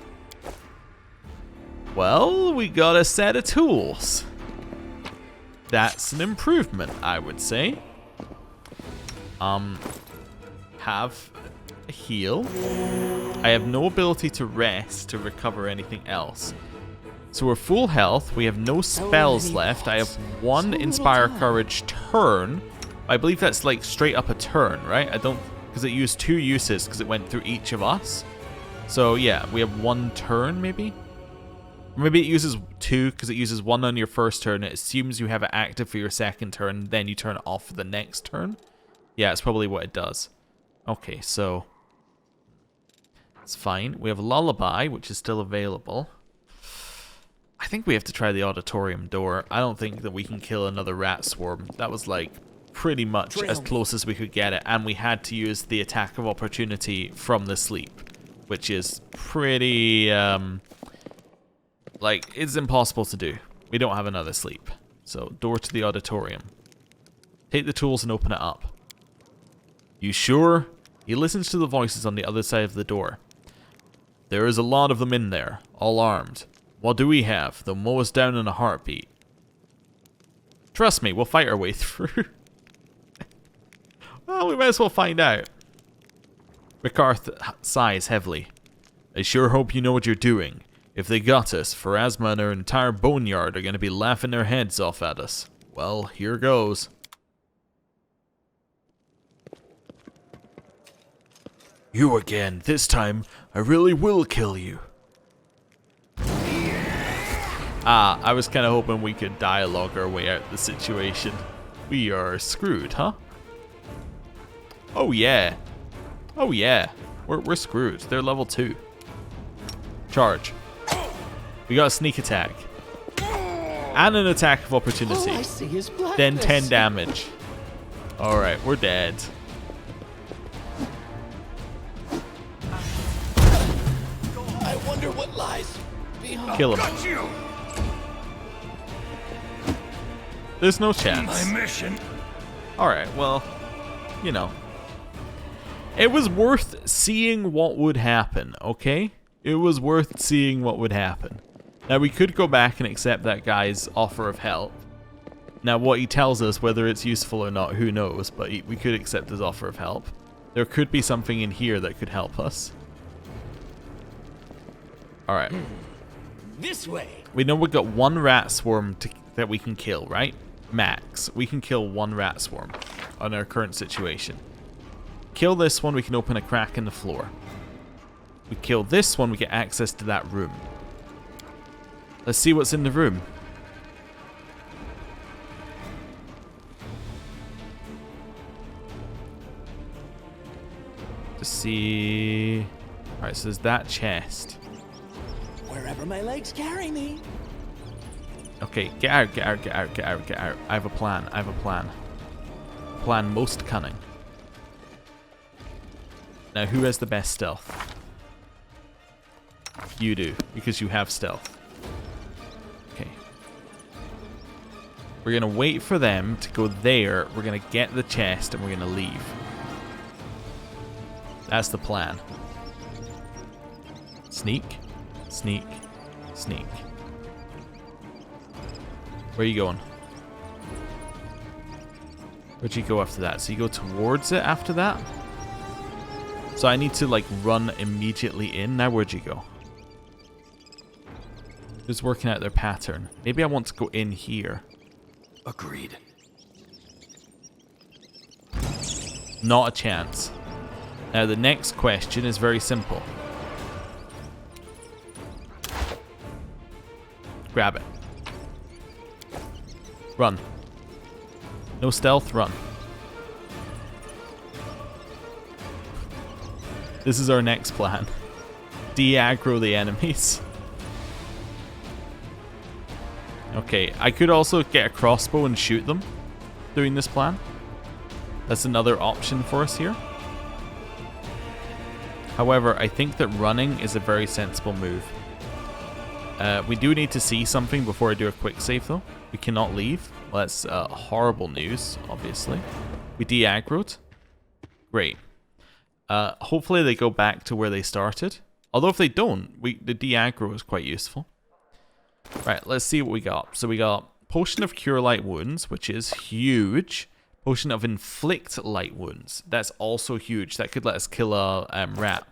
Well, we got a set of tools. That's an improvement, I would say. Have a heal. I have no ability to rest to recover anything else. So we're full health. We have no spells left. I have one Inspire Courage turn. I believe that's like straight up a turn, right? I don't, because it used 2 uses because it went through each of us. So yeah, we have 1 turn maybe. Maybe it uses 2 because it uses 1 on your first turn. It assumes you have it active for your second turn, then you turn it off for the next turn. Yeah, it's probably what it does. Okay, so it's fine. We have Lullaby, which is still available. I think we have to try the auditorium door. I don't think that we can kill another rat swarm. That was like pretty much as close as we could get it, and we had to use the attack of opportunity from the sleep, which is pretty like, it's impossible to do. We don't have another sleep. So, door to the auditorium. Take the tools and open it up. You sure? He listens to the voices on the other side of the door. There is a lot of them in there, all armed. What do we have? They'll mow us down in a heartbeat. Trust me, we'll fight our way through. Well, we might as well find out. MacArthur sighs heavily. I sure hope you know what you're doing. If they got us, Pharasma and our entire boneyard are going to be laughing their heads off at us. Well, here goes. You again. This time, I really will kill you. Ah, I was kind of hoping we could dialogue our way out of the situation. We are screwed, huh? Oh yeah. Oh yeah. We're screwed. They're level 2. Charge. We got a sneak attack. And an attack of opportunity. All I see is blackness. Then 10 damage. Alright, we're dead. I wonder what lies behind. Kill him. Got you. There's no chance. My mission. Alright, well, you know. It was worth seeing what would happen, okay? It was worth seeing what would happen. Now, we could go back and accept that guy's offer of help. Now, what he tells us, whether it's useful or not, who knows, but we could accept his offer of help. There could be something in here that could help us. Alright. This way. We know we've got 1 rat swarm that we can kill, right? Max. We can kill 1 rat swarm on our current situation. Kill this one, we can open a crack in the floor. We kill this one, we get access to that room. Let's see what's in the room. To see... Alright, so there's that chest. Wherever my legs carry me. Okay, get out, get out, get out, get out, get out. I have a plan, I have a plan. Plan most cunning. Now, who has the best stealth? You do, because you have stealth. Okay. We're going to wait for them to go there. We're going to get the chest, and we're going to leave. That's the plan. Sneak, sneak, sneak. Where are you going? Where'd you go after that? So you go towards it after that? So I need to, like, run immediately in. Now, where'd you go? Who's working out their pattern? Maybe I want to go in here. Agreed. Not a chance. Now, the next question is very simple. Grab it. Run. No stealth, run. This is our next plan. De-aggro the enemies. Okay, I could also get a crossbow and shoot them doing this plan. That's another option for us here. However, I think that running is a very sensible move. We do need to see something before I do a quick save though. We cannot leave. Well, that's horrible news, obviously. We de-aggroed. Great. Hopefully they go back to where they started. Although if they don't, the de-aggro is quite useful. Right, let's see what we got. So we got Potion of Cure Light Wounds, which is huge. Potion of Inflict Light Wounds. That's also huge. That could let us kill a rat.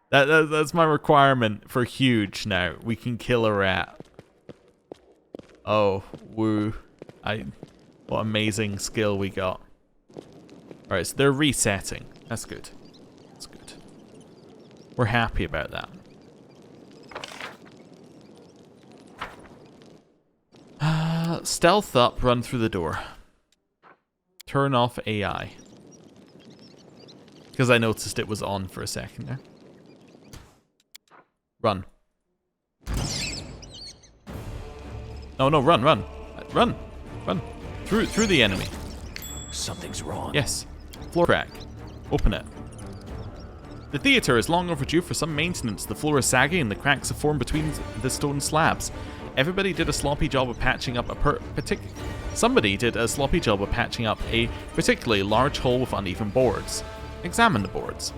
That's my requirement for huge now. We can kill a rat. Oh, woo. What amazing skill we got. Alright, so they're resetting. That's good. That's good. We're happy about that. Stealth up, run through the door. Turn off AI. Because I noticed it was on for a second there. Run. No, run. Run. Through the enemy. Something's wrong. Yes. Floor crack. Open it. The theater is long overdue for some maintenance. The floor is sagging and the cracks have formed between the stone slabs. Somebody did a sloppy job of patching up a particularly large hole with uneven boards. Examine the boards.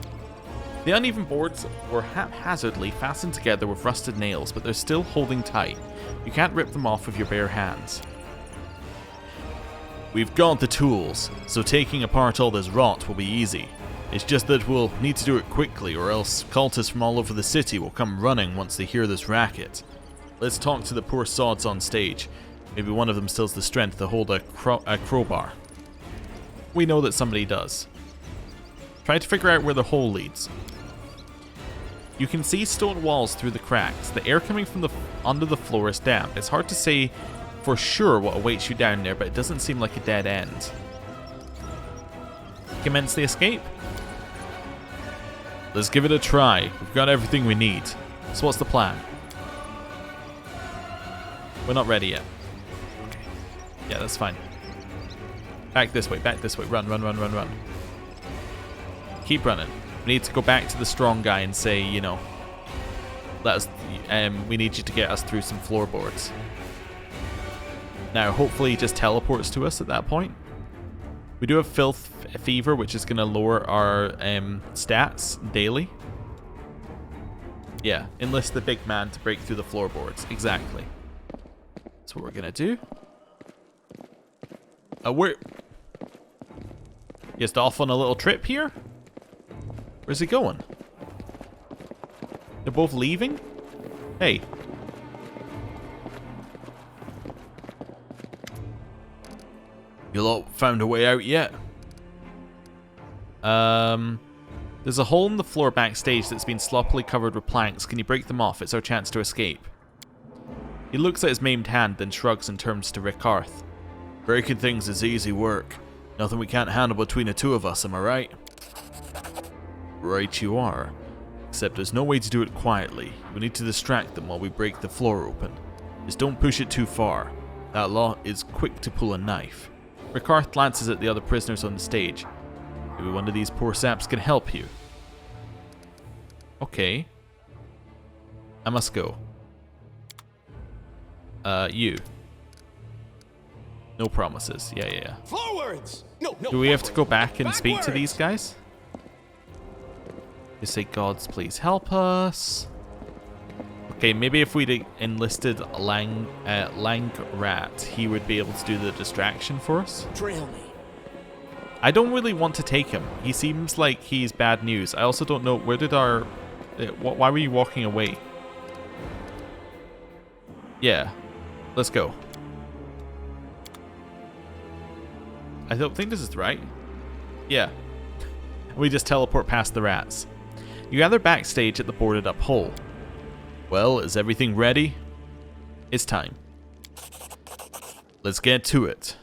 The uneven boards were haphazardly fastened together with rusted nails, but they're still holding tight. You can't rip them off with your bare hands. We've got the tools, so taking apart all this rot will be easy. It's just that we'll need to do it quickly, or else cultists from all over the city will come running once they hear this racket. Let's talk to the poor sods on stage. Maybe one of them still has the strength to hold a crowbar. We know that somebody does. Try to figure out where the hole leads. You can see stone walls through the cracks. The air coming from under the floor is damp. It's hard to say for sure what awaits you down there, but it doesn't seem like a dead end. Commence the escape? Let's give it a try. We've got everything we need. So what's the plan? We're not ready yet. Okay. Yeah, that's fine. Back this way, run. Keep running. We need to go back to the strong guy and say, you know, we need you to get us through some floorboards. Now, hopefully he just teleports to us at that point. We do have Filth Fever, which is going to lower our stats daily. Yeah, enlist the big man to break through the floorboards. Exactly. That's what we're going to do. We're just off on a little trip here? Where's he going? They're both leaving? Hey. You lot found a way out yet? There's a hole in the floor backstage that's been sloppily covered with planks. Can you break them off? It's our chance to escape. He looks at his maimed hand, then shrugs and turns to Rickarth. Breaking things is easy work. Nothing we can't handle between the two of us, am I right? Right you are. Except there's no way to do it quietly. We need to distract them while we break the floor open. Just don't push it too far. That lot is quick to pull a knife. Rickarth glances at the other prisoners on the stage. Maybe one of these poor saps can help you. Okay. I must go. You. No promises. Yeah. Forwards! No. Do we have to go back and speak to Backwards! these guys? Just say, gods, please help us. Okay, maybe if we'd enlisted Lang Rat, he would be able to do the distraction for us. Trail me. I don't really want to take him. He seems like he's bad news. I also don't know, where did our... why were you walking away? Yeah. Let's go. I don't think this is right. Yeah. We just teleport past the rats. You gather backstage at the boarded up hole. Well, is everything ready? It's time. Let's get to it.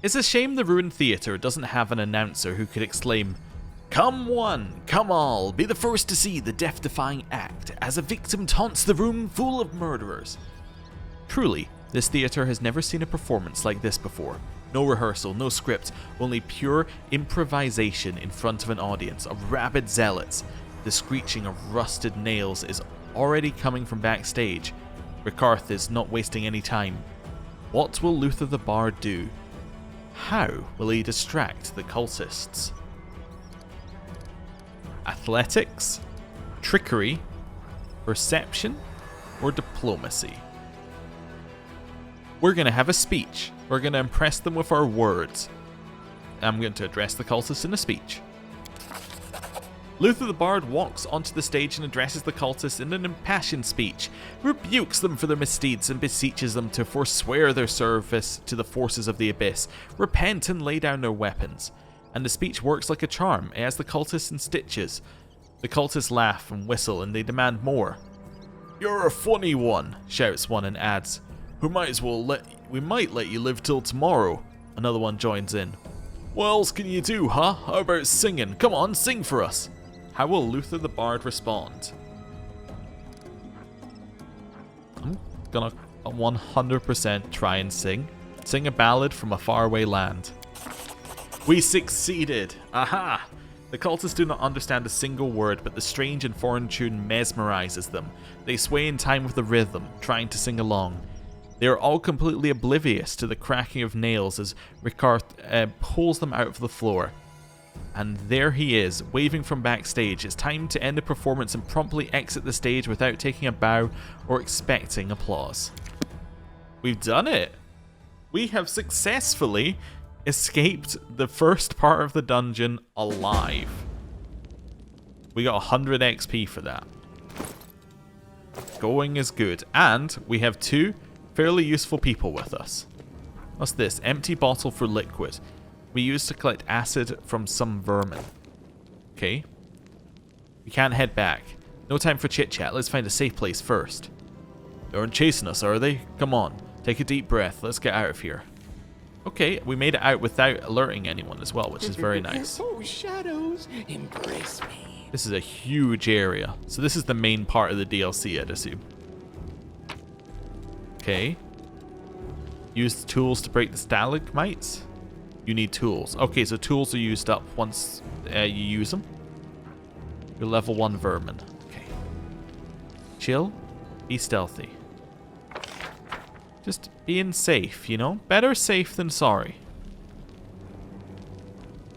It's a shame the Ruined Theatre doesn't have an announcer who could exclaim, "Come one, come all, be the first to see the death-defying act as a victim taunts the room full of murderers." Truly, this theatre has never seen a performance like this before. No rehearsal, no script, only pure improvisation in front of an audience of rabid zealots. The screeching of rusted nails is already coming from backstage. Ricarth is not wasting any time. What will Luther the Bard do? How will he distract the cultists? Athletics, trickery, perception, or diplomacy? We're going to have a speech. We're going to impress them with our words. I'm going to address the cultists in a speech. Luther the Bard walks onto the stage and addresses the cultists in an impassioned speech, rebukes them for their misdeeds and beseeches them to forswear their service to the forces of the Abyss, repent and lay down their weapons. And the speech works like a charm. It has the cultists in stitches. The cultists laugh and whistle and they demand more. "You're a funny one," shouts one and adds, we might let you live till tomorrow." Another one joins in. "What else can you do, huh? How about singing? Come on, sing for us." How will Luther the Bard respond? I'm gonna 100% try and sing a ballad from a faraway land. We succeeded! Aha! The cultists do not understand a single word, but the strange and foreign tune mesmerizes them. They sway in time with the rhythm, trying to sing along. They are all completely oblivious to the cracking of nails as Ricard pulls them out of the floor. And there he is, waving from backstage. It's time to end the performance and promptly exit the stage without taking a bow or expecting applause. We've done it! We have successfully escaped the first part of the dungeon alive. We got 100 XP for that. Going is good. And we have 2 fairly useful people with us. What's this? Empty bottle for liquid. We use to collect acid from some vermin. Okay. We can't head back. No time for chit-chat. Let's find a safe place first. They aren't chasing us, are they? Come on. Take a deep breath. Let's get out of here. Okay, we made it out without alerting anyone as well, which is very nice. Oh, shadows, embrace me. This is a huge area. So this is the main part of the DLC, I'd assume. Okay. Use the tools to break the stalagmites. You need tools. Okay, so tools are used up once you use them. You're level 1 vermin. Okay. Chill. Be stealthy. Just being safe, you know? Better safe than sorry.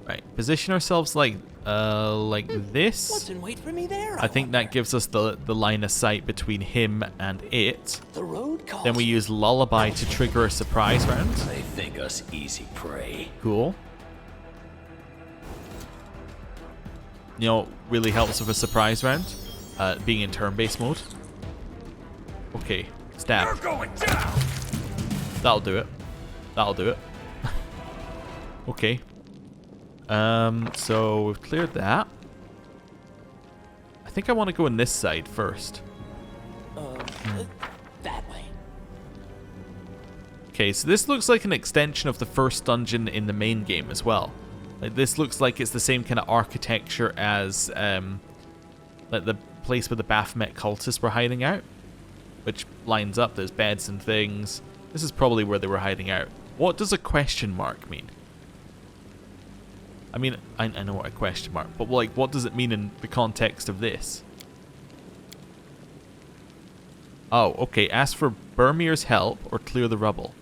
Right. Position ourselves like this. What's in wait for me there? I think that gives us the line of sight between him and it. The road calls. Then we use Lullaby to trigger a surprise round. They think us easy prey. Cool. You know, really helps with a surprise round. Being in turn-based mode. Okay, stab. You're going down. That'll do it. That'll do it. Okay. So we've cleared that. I think I want to go on this side first. That way. Okay, so this looks like an extension of the first dungeon in the main game as well. Like, this looks like it's the same kind of architecture as like the place where the Baphomet cultists were hiding out, which lines up. There's beds and things. This is probably where they were hiding out. What does a question mark mean? I mean, I know what a question mark, but like, what does it mean in the context of this? Oh, okay. Ask for Bermir's help or clear the rubble.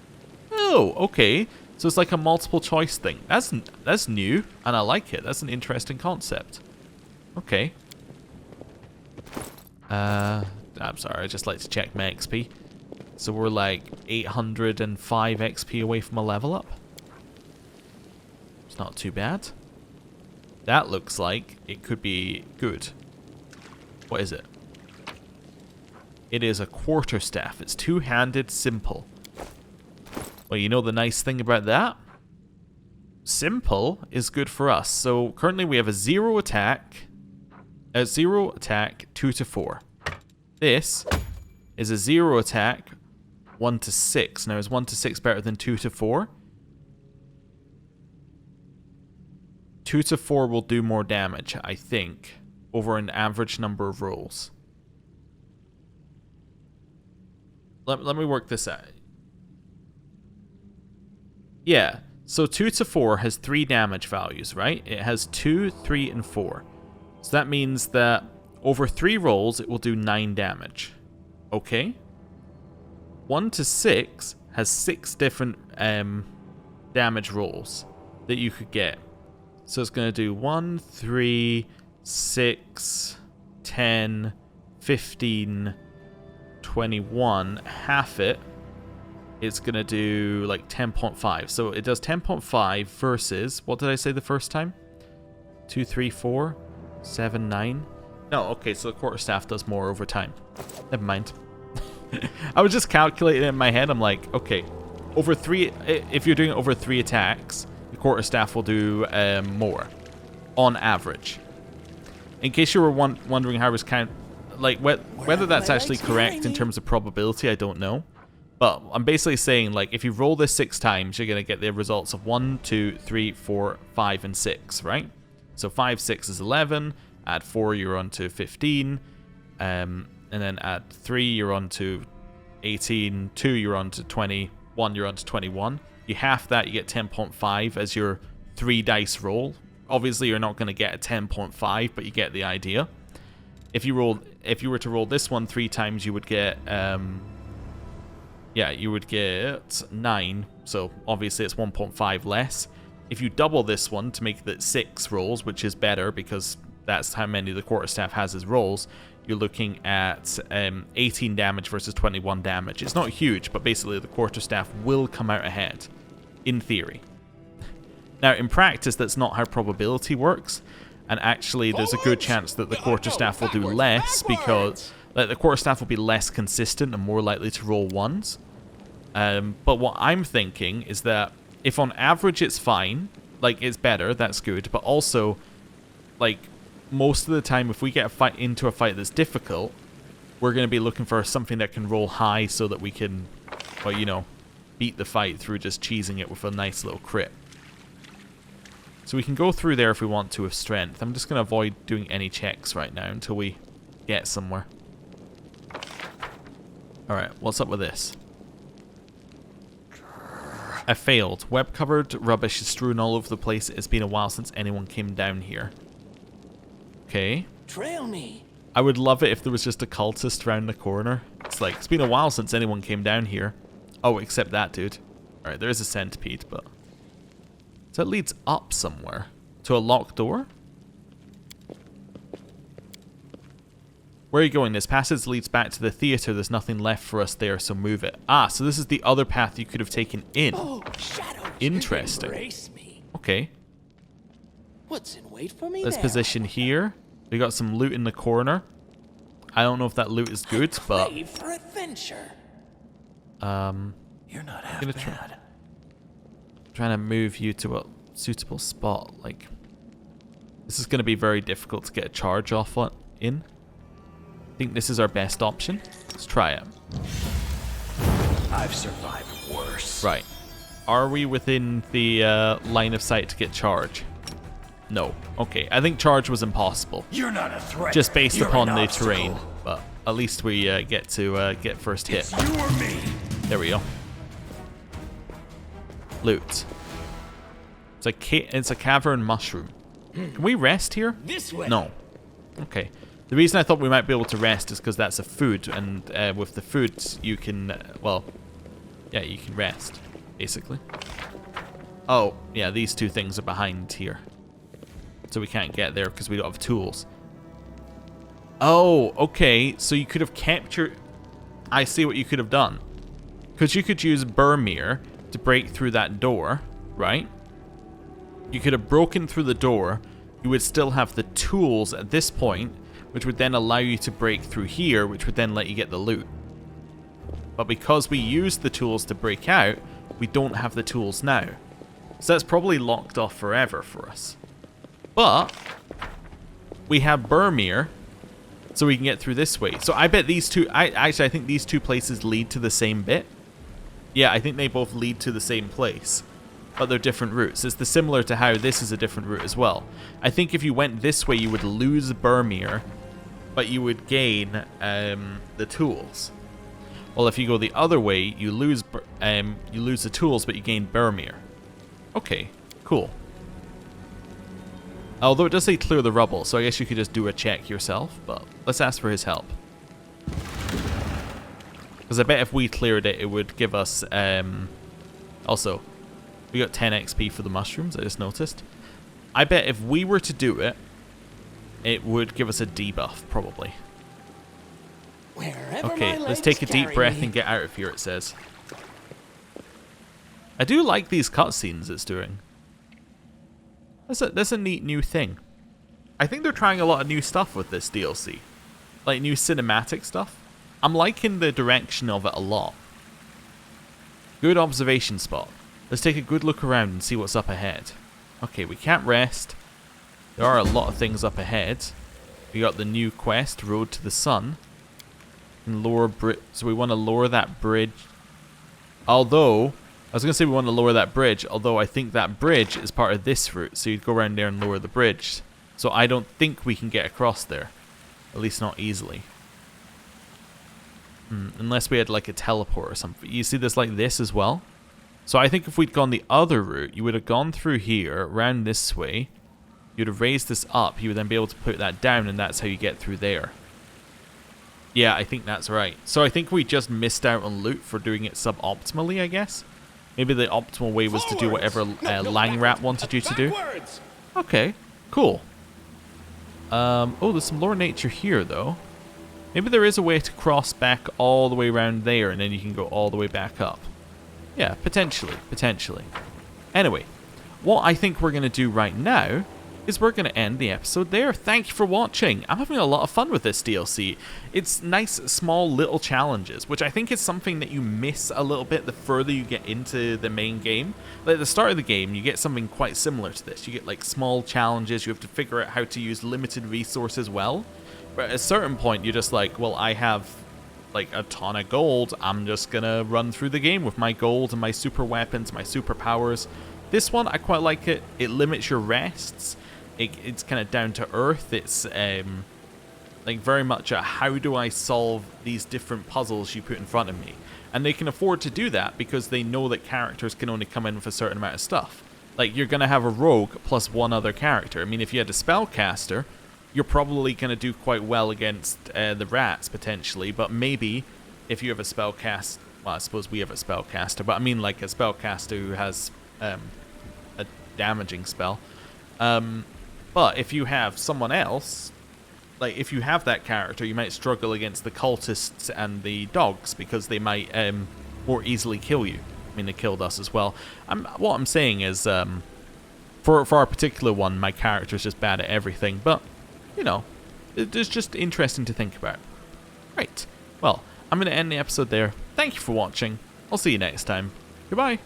Oh, okay. So it's like a multiple choice thing. That's new, and I like it. That's an interesting concept. Okay. I'm sorry. I just like to check my XP. So we're like 805 XP away from a level up. It's not too bad. That looks like it could be good. What is it? It is a quarterstaff. It's two-handed, simple. Well, you know the nice thing about that? Simple is good for us. So currently we have a 0 attack, 0 attack, 2 to 4. This is a 0 attack, 1 to 6. Now, is 1 to 6 better than 2 to 4? 2 to 4 will do more damage, I think, over an average number of rolls. Let me work this out. Yeah, so 2 to 4 has 3 damage values, right? It has 2, 3, and 4. So that means that over 3 rolls, it will do 9 damage. Okay? 1 to 6 has 6 different damage rolls that you could get. So it's going to do 1, 3, 6, 10, 15, 21. Half it, it's going to do like 10.5. So it does 10.5 versus, what did I say the first time? 2, 3, 4, 7, 9. No, okay, so the quarterstaff does more over time. Never mind. I was just calculating it in my head. I'm like, okay, over 3, if you're doing it over 3 attacks, the quarterstaff will do more on average. In case you were wondering how I was like whether that's actually correct in terms of probability, I don't know. But I'm basically saying, like, if you roll this 6 times, you're going to get the results of 1, 2, 3, 4, 5, and 6, right? So 5, 6 is 11. Add 4, you're on to 15. And then add 3, you're on to 18. 2, you're on to 20. 1, you're on to 21. You half that, you get 10.5 as your 3 dice roll. Obviously, you're not going to get a 10.5, but you get the idea. If you were to roll this one 3 times, you would get you would get 9. So obviously, it's 1.5 less. If you double this one to make it 6 rolls, which is better because that's how many the quarterstaff has as rolls, you're looking at 18 damage versus 21 damage. It's not huge, but basically the quarterstaff will come out ahead, in theory. Now, in practice, that's not how probability works, and actually there's a good chance that the quarterstaff will do less because the quarterstaff will be less consistent and more likely to roll 1s. But what I'm thinking is that if on average it's fine, like it's better, that's good, but also, like, most of the time, if we get into a fight that's difficult, we're going to be looking for something that can roll high so that we can, well, you know, beat the fight through just cheesing it with a nice little crit. So we can go through there if we want to with strength. I'm just going to avoid doing any checks right now until we get somewhere. Alright, what's up with this? I failed. Web-covered rubbish is strewn all over the place. It's been a while since anyone came down here. Okay. Trail me. I would love it if there was just a cultist around the corner. It's like, it's been a while since anyone came down here. Oh, except that dude. Alright, there is a centipede, but... So that leads up somewhere. To a locked door? Where are you going? This passage leads back to the theater. There's nothing left for us there, so move it. Ah, so this is the other path you could have taken in. Oh, shadows. Interesting. Embrace me. Okay. What's in wait for me Let's now? position here. We got some loot in the corner. I don't know if that loot is good, but... Crave for adventure. You're not half bad. Trying to move you to a suitable spot. Like, this is going to be very difficult to get a charge off in. I think this is our best option. Let's try it. I've survived worse. Right. Are we within the line of sight to get charge? No. Okay, I think charge was impossible. You're not a threat. Just based You're upon an the obstacle. terrain. But at least we get to get first hit. It's you or me. There we go. Loot. It's a cavern mushroom. Can we rest here? This way. No. Okay. The reason I thought we might be able to rest is because that's a food, and with the food you can, well, yeah, you can rest, basically. Oh, yeah, these two things are behind here. So we can't get there because we don't have tools. Oh, okay, so you could have kept your... I see what you could have done. Because you could use Burmir to break through that door, right? You could have broken through the door. You would still have the tools at this point, which would then allow you to break through here, which would then let you get the loot. But because we used the tools to break out, we don't have the tools now. So that's probably locked off forever for us. But we have Burmir, so we can get through this way. So I bet these two, I think these two places lead to the same bit. Yeah, I think they both lead to the same place, but they're different routes. It's similar to how this is a different route as well. I think if you went this way, you would lose Burmir, but you would gain the tools. Well, if you go the other way, you lose the tools, but you gain Burmir. Okay, cool. Although it does say clear the rubble, so I guess you could just do a check yourself, but let's ask for his help. Because I bet if we cleared it, it would give us... also, we got 10 XP for the mushrooms, I just noticed. I bet if we were to do it, it would give us a debuff, probably. Wherever Okay, my let's take a legs deep carry breath me. and get out of here, it says. I do like these cutscenes it's doing. That's a neat new thing. I think they're trying a lot of new stuff with this DLC. Like new cinematic stuff. I'm liking the direction of it a lot. Good observation spot. Let's take a good look around and see what's up ahead. Okay, we can't rest. There are a lot of things up ahead. We got the new quest, Road to the Sun. And so we want to lower that bridge. Although, I was going to say we want to lower that bridge, although I think that bridge is part of this route. So you'd go around there and lower the bridge. So I don't think we can get across there. At least not easily. Unless we had like a teleport or something. You see this like this as well? So I think if we'd gone the other route, you would have gone through here, around this way. You'd have raised this up. You would then be able to put that down, and that's how you get through there. Yeah, I think that's right. So I think we just missed out on loot for doing it suboptimally, I guess. Maybe the optimal way was to do whatever Langrat wanted you to do. Okay, cool. Oh, there's some lower nature here, though. Maybe there is a way to cross back all the way around there, and then you can go all the way back up. Yeah, potentially. Anyway, what I think we're going to do right now is we're going to end the episode there. Thank you for watching. I'm having a lot of fun with this DLC. It's nice, small, little challenges, which I think is something that you miss a little bit the further you get into the main game. Like at the start of the game, you get something quite similar to this. You get like small challenges. You have to figure out how to use limited resources well. But at a certain point, you're just like, well, I have like a ton of gold. I'm just going to run through the game with my gold and my super weapons, my superpowers. This one, I quite like it. It limits your rests. It's kind of down to earth. It's like very much a how do I solve these different puzzles you put in front of me. And they can afford to do that because they know that characters can only come in with a certain amount of stuff. Like you're going to have a rogue plus one other character. I mean, if you had a spellcaster, you're probably going to do quite well against the rats potentially. But maybe if you have a spellcast, well, I suppose we have a spellcaster, but I mean like a spellcaster who has a damaging spell. But if you have someone else, like if you have that character, you might struggle against the cultists and the dogs because they might more easily kill you. I mean, they killed us as well. What I'm saying is, for our particular one, my character is just bad at everything. But, you know, it's just interesting to think about. Right. Well, I'm going to end the episode there. Thank you for watching. I'll see you next time. Goodbye.